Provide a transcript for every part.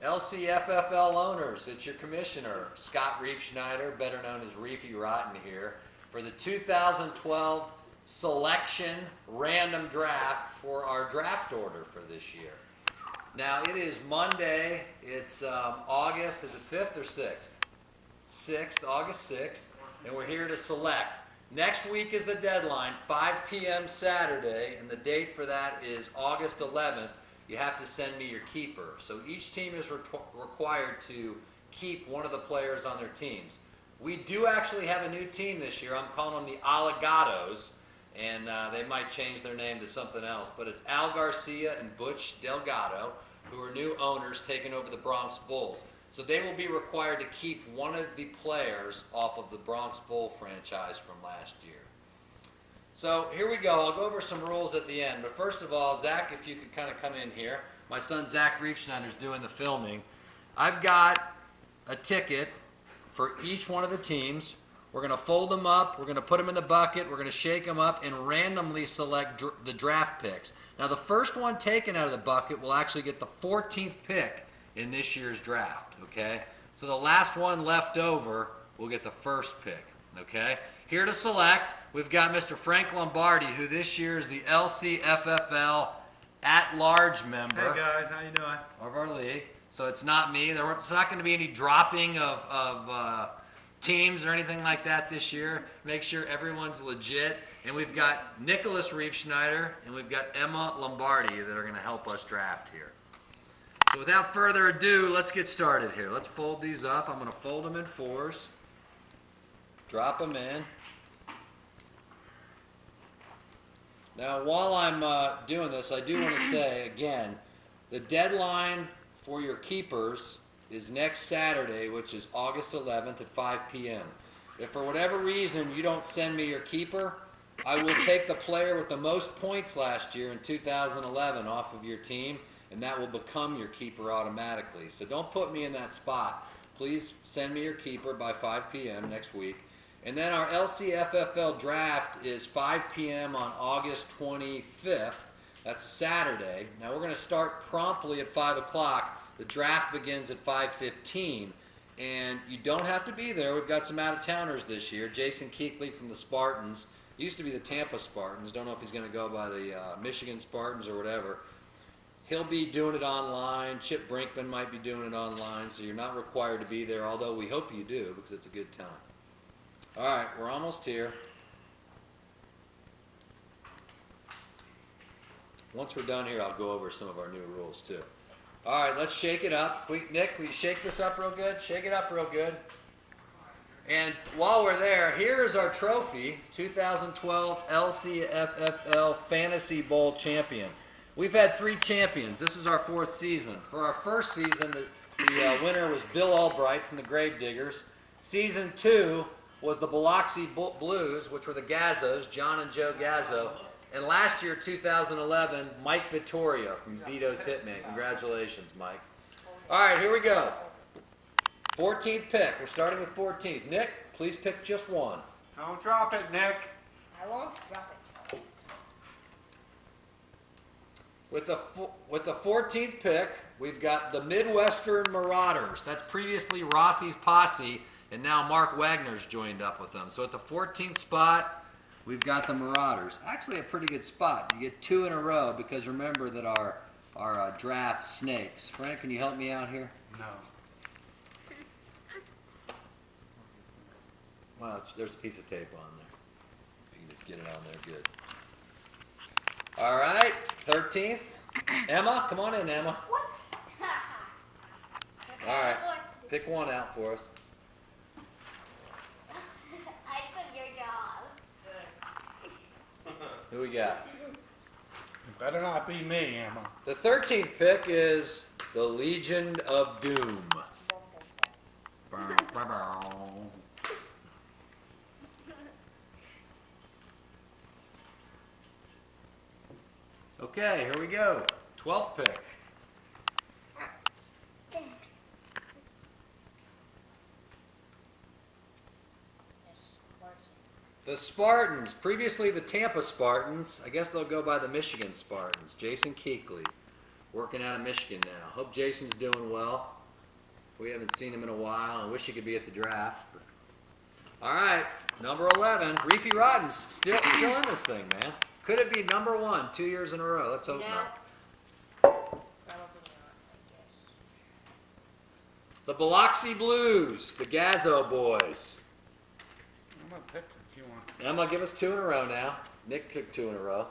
LC-FFL owners, it's your commissioner, Scott Reefschneider, better known as Reefy Rotten here, for the 2012 selection random draft for our draft order for this year. Now it is Monday, it's August, is it 5th or 6th? 6th, August 6th, and we're here to select. Next week is the deadline, 5 p.m. Saturday, and the date for that is August 11th. You have to send me your keeper. So each team is required to keep one of the players on their teams. We do actually have a new team this year. I'm calling them the Aligados, and they might change their name to something else. But it's Al Garcia and Butch Delgado, who are new owners taking over the Bronx Bulls. So they will be required to keep one of the players off of the Bronx Bull franchise from last year. So here we go. I'll go over some rules at the end. But first of all, Zach, if you could kind of come in here. My son Zach Reefschneider is doing the filming. I've got a ticket for each one of the teams. We're going to fold them up. We're going to put them in the bucket. We're going to shake them up and randomly select the draft picks. Now, the first one taken out of the bucket will actually get the 14th pick in this year's draft, okay? So the last one left over will get the first pick, okay? Here to select, we've got Mr. Frank Lombardi, who this year is the LC-FFL at-large member. Hey guys, how you doing? Of our league. So it's not me. There's not going to be any dropping of teams or anything like that this year. Make sure everyone's legit. And we've got Nicholas Reefschneider and we've got Emma Lombardi that are going to help us draft here. So without further ado, let's get started here. Let's fold these up. I'm going to fold them in fours. Drop them in. Now, while I'm doing this, I do want to say, again, the deadline for your keepers is next Saturday, which is August 11th at 5 p.m. If for whatever reason you don't send me your keeper, I will take the player with the most points last year in 2011 off of your team, and that will become your keeper automatically. So don't put me in that spot. Please send me your keeper by 5 p.m. next week. And then our LC-FFL draft is 5 p.m. on August 25th. That's Saturday. Now we're going to start promptly at 5 o'clock. The draft begins at 5:15. And you don't have to be there. We've got some out-of-towners this year. Jason Keekley from the Spartans. Used to be the Tampa Spartans. Don't know if he's going to go by the Michigan Spartans or whatever. He'll be doing it online. Chip Brinkman might be doing it online. So you're not required to be there, although we hope you do because it's a good time. All right, we're almost here. Once we're done here, I'll go over some of our new rules too. All right, let's shake it up. Nick, will you shake this up real good? Shake it up real good. And while we're there, here is our trophy, 2012 LC-FFL Fantasy Bowl champion. We've had 3 champions. This is our 4th season. For our first season, the winner was Bill Albright from the Gravediggers. Season 2 was the Biloxi Blues, which were the Gazzos, John and Joe Gazzo. And last year, 2011, Mike Vittoria from Vito's Hitman. Congratulations, Mike. All right, here we go. 14th pick. We're starting with 14th. Nick, please pick just one. Don't drop it, Nick. I won't drop it. With the 14th pick, we've got the Midwestern Marauders. That's previously Rossi's Posse, and now Mark Wagner's joined up with them. So at the 14th spot, we've got the Marauders. Actually a pretty good spot. You get 2 in a row because remember that our draft snakes. Frank, can you help me out here? No. Well, there's a piece of tape on there. You can just get it on there good. All right, 13th. Emma, come on in, Emma. What? All right, pick one out for us. I took your job. Who we got? It better not be me, Emma. The 13th pick is the Legion of Doom. Okay, here we go. 12th pick. The Spartans, previously the Tampa Spartans. I guess they'll go by the Michigan Spartans. Jason Keekley. working out of Michigan now. Hope Jason's doing well. We haven't seen him in a while. I wish he could be at the draft. All right, number 11, Reefy Rotten's still in this thing, man. Could it be number 1 2 years in a row? Let's hope not. Probably not, I guess. The Biloxi Blues, the Gazzo boys. I'm gonna pick if you want Emma, give us 2 in a row now. Nick took 2 in a row.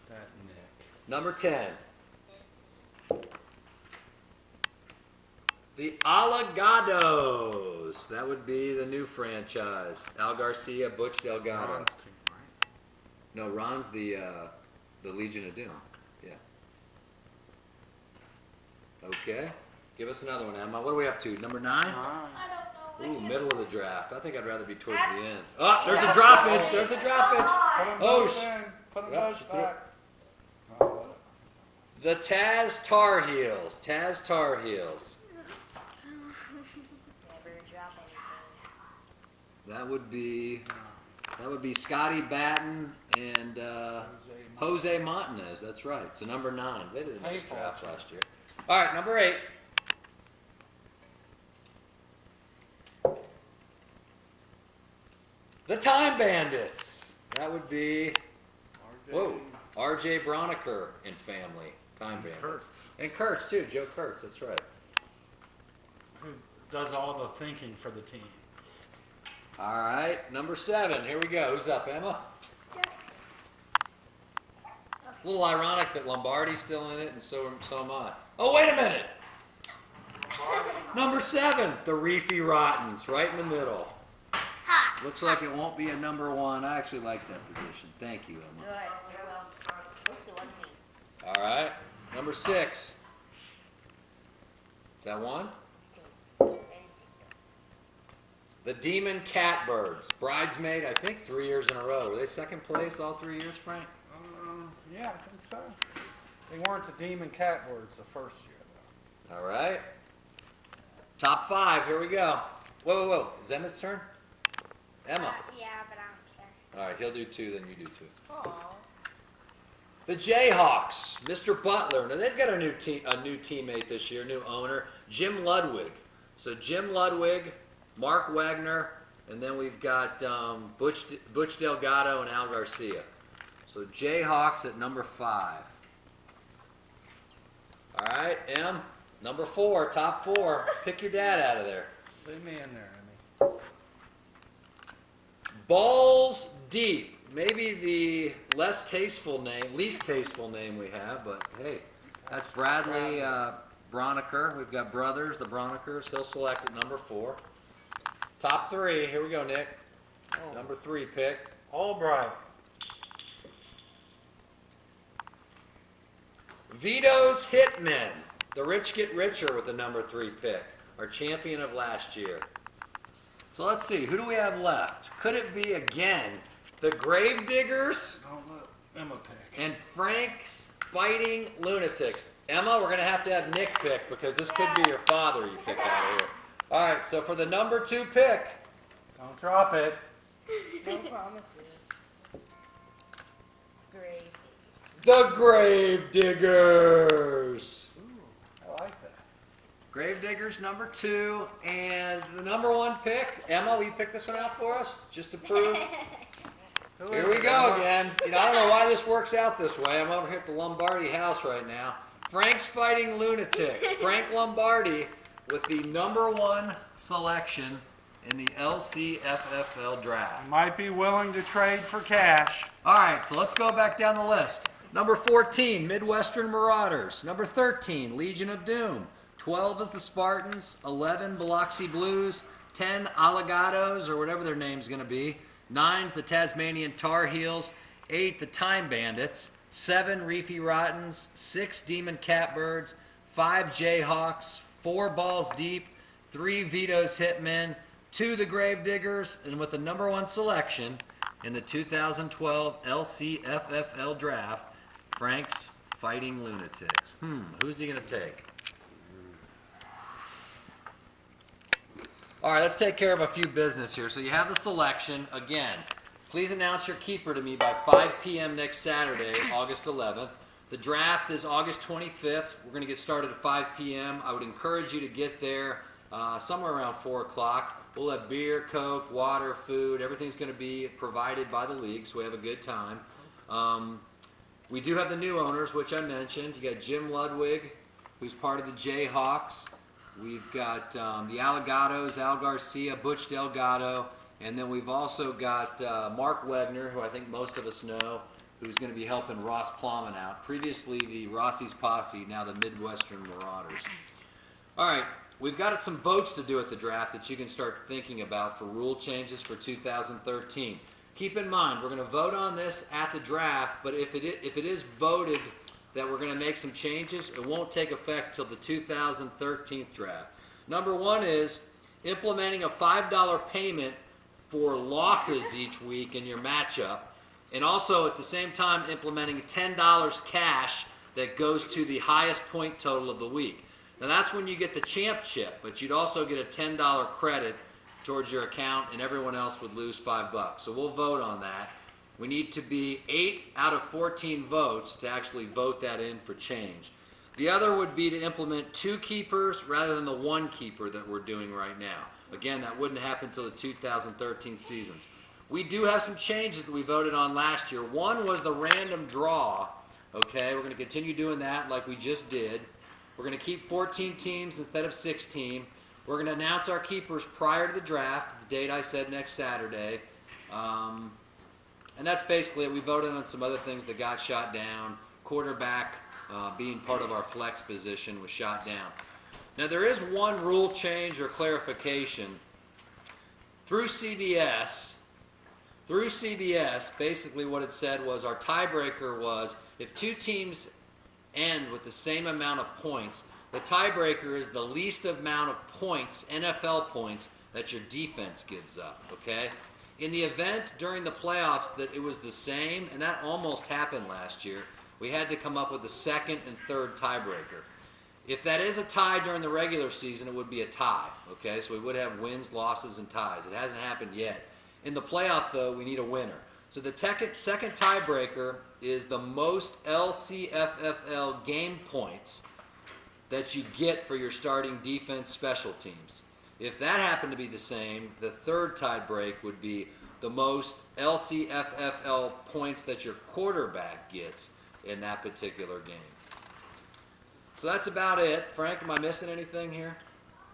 that, Nick. Number 10. The Allegados. That would be the new franchise. Al Garcia, Butch Delgado. Ron's team, right? No, Ron's the Legion of Doom. Yeah. Okay. Give us another one, Emma. What are we up to? Number 9? I don't know. Ooh, middle of the draft. I think I'd rather be towards the end. Oh, there's a drop pitch. There's a drop pitch. Put them Oh, both in. Put them Yep, both she threw it. back. Oh, The Taz Tar Heels. Taz Tar Heels. Never drop anything. That would be Scotty Batten and Jose Montanez. That's right. So number 9. They did a nice Baseball draft team. last year. All right, number 8. The Time Bandits. That would be RJ. R.J. Broniker and family. Time Bandits. Kurtz. And Kurtz too. Joe Kurtz. That's right. Who does all the thinking for the team? All right, number 7. Here we go. Who's up, Emma? Yes. A little ironic that Lombardi's still in it, and so am I. Oh, wait a minute. Number 7, the Reefy Rottens, right in the middle. Ha! Looks like it won't be a number 1. I actually like that position. Thank you, Emma. Good. Well, oops, it wasn't me. All right, number 6. Is that 1? The Demon Catbirds, bridesmaid, I think 3 years in a row. Were they second place all 3 years, Frank? Yeah, I think so. They weren't the Demon Catbirds the first year, though. All right. Top 5, here we go. Whoa. Is Emma's turn? Emma. Yeah, but I don't care. All right, he'll do 2, then you do 2. Aww. The Jayhawks, Mr. Butler. Now they've got a new teammate this year, new owner, Jim Ludwig. So Jim Ludwig, Mark Wagner, and then we've got Butch Delgado and Al Garcia. So Jayhawks at number 5. All right, M, number 4, top 4. Pick your dad out of there. Leave me in there, Emmy. Balls Deep. Maybe the least tasteful name we have, but hey, that's Bradley Broniker. We've got brothers, the Bronikers. He'll select at number 4. Top 3. Here we go, Nick. Number 3 pick. Albright. Vito's Hitmen. The rich get richer with the number 3 pick. Our champion of last year. So let's see. Who do we have left? Could it be again the Gravediggers Don't let Emma pick. and Frank's Fighting Lunatics? Emma, we're going to have Nick pick because this could be your father you pick out of here. All right, so for the number 2 pick, Don't drop it. No promises. Great. the Gravediggers. Ooh, I like that. Gravediggers, number 2, and the number 1 pick. Emma, will you pick this one out for us, just to prove? Who Here is we it, go Emma? again. I don't know why this works out this way. I'm over here at the Lombardi house right now. Frank's Fighting Lunatics. Frank Lombardi with the number 1 selection in the LC-FFL draft. Might be willing to trade for cash. All right, so let's go back down the list. Number 14, Midwestern Marauders. Number 13, Legion of Doom. 12 is the Spartans. 11, Biloxi Blues. 10, Allegados, or whatever their name's going to be. 9's the Tasmanian Tar Heels. 8, the Time Bandits. 7, Reefy Rottens. 6, Demon Catbirds. 5, Jayhawks. 4, Balls Deep. 3, Vito's Hitmen. 2, the Gravediggers. And with the number 1 selection in the 2012 LC-FFL draft, Frank's Fighting Lunatics. Who's he going to take? All right, let's take care of a few business here. So you have the selection. Again, please announce your keeper to me by 5 p.m. next Saturday, August 11th. The draft is August 25th. We're going to get started at 5 p.m. I would encourage you to get there somewhere around 4 o'clock. We'll have beer, Coke, water, food. Everything's going to be provided by the league, so we have a good time. We do have the new owners, which I mentioned. You got Jim Ludwig, who's part of the Jayhawks. We've got the Allegatos, Al Garcia, Butch Delgado, and then we've also got Mark Wegner, who I think most of us know, who's going to be helping Ross Plowman out. Previously the Rossi's Posse, now the Midwestern Marauders. All right, we've got some votes to do at the draft that you can start thinking about for rule changes for 2013. Keep in mind, we're going to vote on this at the draft, but if it is voted that we're going to make some changes, it won't take effect till the 2013 draft. Number one is implementing a $5 payment for losses each week in your matchup, and also at the same time implementing $10 cash that goes to the highest point total of the week. Now that's when you get the champ chip, but you'd also get a $10 credit towards your account, and everyone else would lose $5. So we'll vote on that. We need to be 8 out of 14 votes to actually vote that in for change. The other would be to implement 2 keepers rather than the 1 keeper that we're doing right now. Again, that wouldn't happen until the 2013 seasons. We do have some changes that we voted on last year. One was the random draw. Okay, we're going to continue doing that like we just did. We're going to keep 14 teams instead of 16. We're going to announce our keepers prior to the draft, the date I said next Saturday. And that's basically it. We voted on some other things that got shot down. Quarterback being part of our flex position was shot down. Now there is one rule change or clarification. Through CBS, basically what it said was our tiebreaker was if 2 teams end with the same amount of points, the tiebreaker is the least amount of points, NFL points, that your defense gives up, okay? In the event during the playoffs that it was the same, and that almost happened last year, we had to come up with the second and third tiebreaker. If that is a tie during the regular season, it would be a tie, okay? So we would have wins, losses, and ties. It hasn't happened yet. In the playoff, though, we need a winner. So the second tiebreaker is the most LC-FFL game points that you get for your starting defense special teams. If that happened to be the same, the third tiebreak would be the most LC-FFL points that your quarterback gets in that particular game. So that's about it. Frank, am I missing anything here?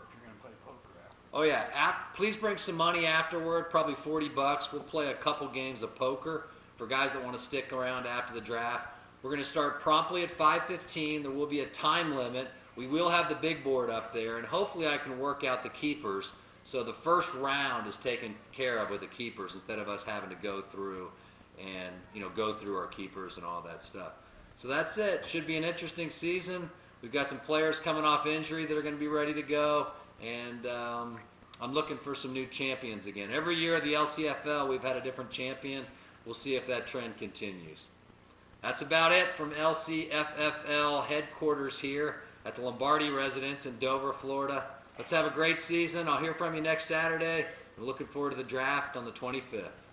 If you're going to play poker after. Oh yeah, please bring some money afterward, probably $40. We'll play a couple games of poker for guys that want to stick around after the draft. We're going to start promptly at 5:15. There will be a time limit. We will have the big board up there, and hopefully I can work out the keepers so the first round is taken care of with the keepers instead of us having to go through and go through our keepers and all that stuff. So that's it. Should be an interesting season. We've got some players coming off injury that are going to be ready to go, and I'm looking for some new champions again. Every year at the LC-FFL, we've had a different champion. We'll see if that trend continues. That's about it from LC-FFL headquarters here at the Lombardi residence in Dover, Florida. Let's have a great season. I'll hear from you next Saturday. I'm looking forward to the draft on the 25th.